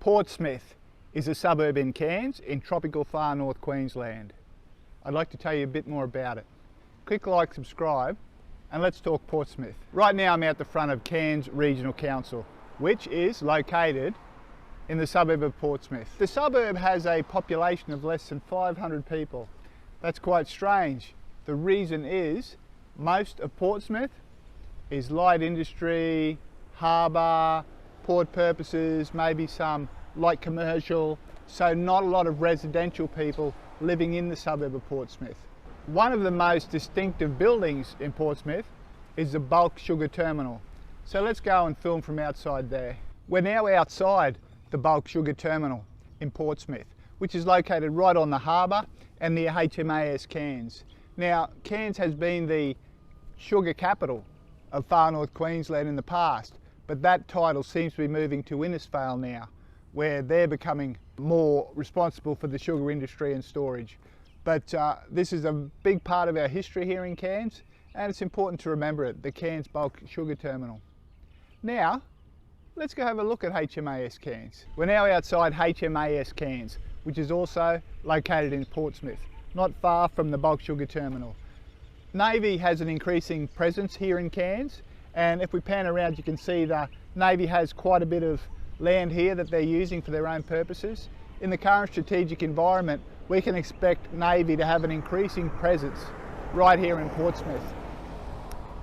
Portsmith is a suburb in Cairns in tropical far north Queensland. I'd like to tell you a bit more about it. Click like, subscribe, and let's talk Portsmith. Right now I'm out the front of Cairns Regional Council, which is located in the suburb of Portsmouth. The suburb has a population of less than 500 people. That's quite strange. The reason is most of Portsmouth is light industry, harbour, port purposes, maybe some light commercial, so not a lot of residential people living in the suburb of Portsmouth. One of the most distinctive buildings in Portsmouth is the bulk sugar terminal. So let's go and film from outside there. We're now outside the bulk sugar terminal in Portsmouth, which is located right on the harbour and near HMAS Cairns. Now, Cairns has been the sugar capital of far north Queensland in the past, but that title seems to be moving to Innisfail now, where they're becoming more responsible for the sugar industry and storage. But this is a big part of our history here in Cairns, and it's important to remember it, the Cairns Bulk Sugar Terminal. Now, let's go have a look at HMAS Cairns. We're now outside HMAS Cairns, which is also located in Portsmouth, not far from the Bulk Sugar Terminal. Navy has an increasing presence here in Cairns, and if we pan around you can see the Navy has quite a bit of land here that they're using for their own purposes. In the current strategic environment, we can expect Navy to have an increasing presence right here in Portsmouth.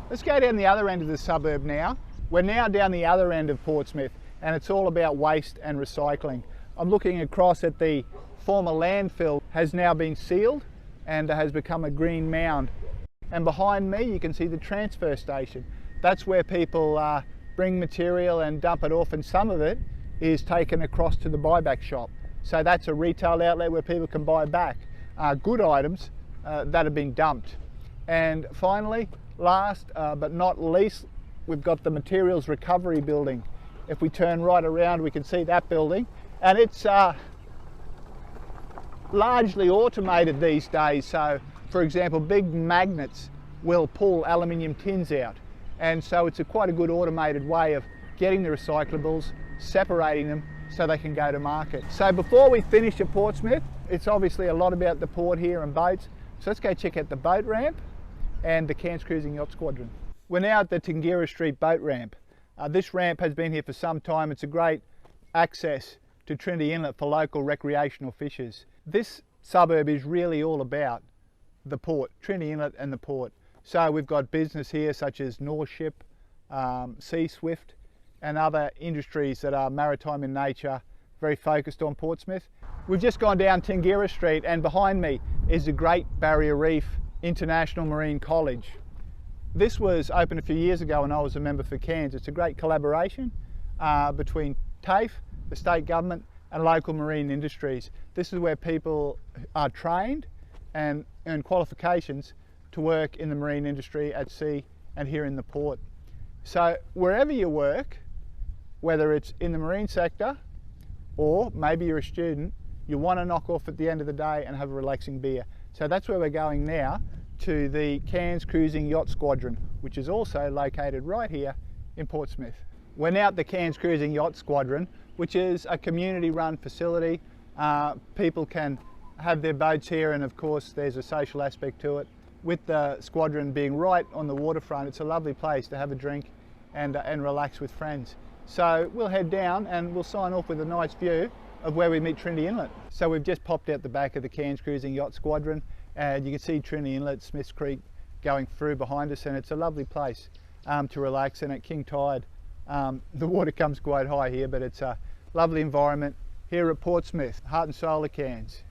Let's go down the other end of the suburb now. We're now down the other end of Portsmouth, and it's all about waste and recycling. I'm looking across at the former landfill has now been sealed and has become a green mound. And behind me you can see the transfer station. That's where people bring material and dump it off, and some of it is taken across to the buyback shop. So that's a retail outlet where people can buy back good items that have been dumped. And finally, last but not least, we've got the materials recovery building. If we turn right around, we can see that building, and it's largely automated these days. So, for example, big magnets will pull aluminium tins out, and so it's quite a good automated way of getting the recyclables, separating them so they can go to market. So before we finish at Portsmouth, it's obviously a lot about the port here and boats. So let's go check out the boat ramp and the Cairns Cruising Yacht Squadron. We're now at the Tingira Street boat ramp. This ramp has been here for some time. It's a great access to Trinity Inlet for local recreational fishers. This suburb is really all about the port, Trinity Inlet and the port. So we've got business here such as North Ship, Sea Swift, and other industries that are maritime in nature, very focused on Portsmouth. We've just gone down Tingira Street, and behind me is the Great Barrier Reef International Marine College. This was opened a few years ago when I was a member for Cairns. It's a great collaboration between TAFE, the state government, and local marine industries. This is where people are trained and earn qualifications to work in the marine industry at sea and here in the port. So wherever you work, whether it's in the marine sector or maybe you're a student, you want to knock off at the end of the day and have a relaxing beer. So that's where we're going now, to the Cairns Cruising Yacht Squadron, which is also located right here in Portsmouth. We're now at the Cairns Cruising Yacht Squadron, which is a community-run facility. People can have their boats here, and of course there's a social aspect to it. With the squadron being right on the waterfront, it's a lovely place to have a drink and relax with friends. So we'll head down and we'll sign off with a nice view of where we meet Trinity Inlet. So we've just popped out the back of the Cairns Cruising Yacht Squadron, and you can see Trinity Inlet, Smiths Creek going through behind us, and it's a lovely place to relax. And at king tide, the water comes quite high here, but it's a lovely environment here at Portsmouth, heart and soul of Cairns.